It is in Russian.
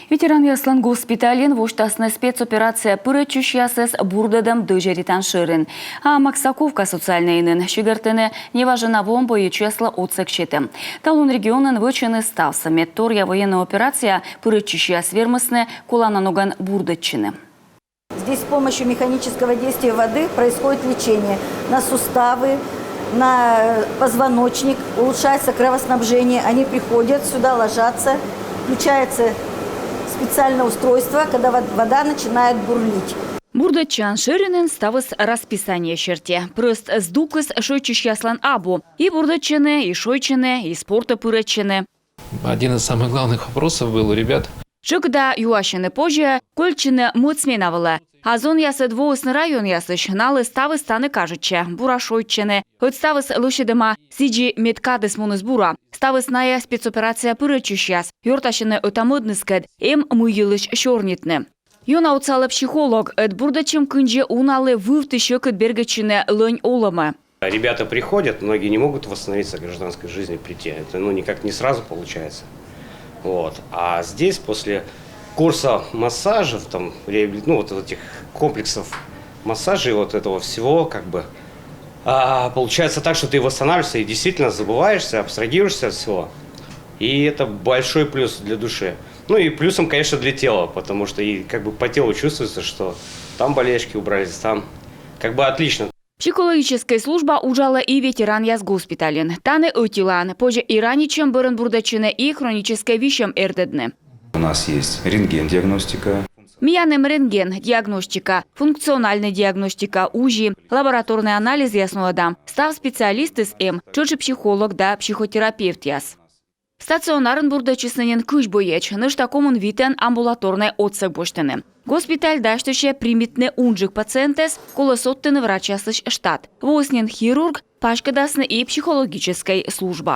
Ветеран яслан госпиталин воштасны спецоперация пырычуш ясыс бурдадам дыжеритан шырын. А Максаковка социальныйнын шигертыны неважна вомбою чесла отсекшеты. Талун регионын вычыны ставса меттория военная операция пырычуш яс вермысны куланануган бурдачыны. Здесь с помощью механического действия воды происходит лечение на суставы, на позвоночник, улучшается кровоснабжение. Они приходят сюда, ложатся, включается специальное устройство, когда вода начинает бурлить. Бурдачан шырынын ставыс расписание черте. Прыст сдукыс шойчыш яслан абу. И бурдачыны, и шойчыны, и спорта пырычыны. Один из самых главных вопросов был у ребят. Чыкда юашыны позже, кольчыны мыцменавыла. Азон ясы двоусны район ясыш, налы ставы станы кажыча, бура шойчыны. Хоть ставыс лущедыма сиджи меткадыс муныз бура. Ставыс ная спецоперация пырычыш яс, юрташыны отамыдныскад, мыйылыш шорнитны. Юна уцалы психолог, эд бурдачым кынже уналы вывтышы кытбергачыны лынь олымы. Ребята приходят, многие не могут восстановиться к гражданской жизни прийти. Это никак не сразу получается. Вот. А здесь после курса массажев, там, вот этих комплексов массажей, вот этого всего, получается так, что ты восстанавливаешься и действительно забываешься, абстрагируешься от всего. И это большой плюс для души. Ну и плюсом, конечно, для тела, потому что и по телу чувствуется, что там болельщики убрались, там отлично. Психологическая служба ужала и ветеран яс госпитален. Таны утилан, позже и раничем бырын бурдачыны и хроническое вишем эрдедны. У нас есть рентген-диагностика. Мияным рентген, диагностика, функциональная диагностика, УЖИ, лабораторный анализ ясноадам, став специалист из чужи психолог да психотерапевт яс. Стационарын бурдачысынен күш боеч, ныш такомун витен амбулаторный отсек боштыны. Госпиталь даштыше примитны унжик пациентес, колосоттыны врач ясыш штат. Воснен хирург, пашкадасны и психологической служба.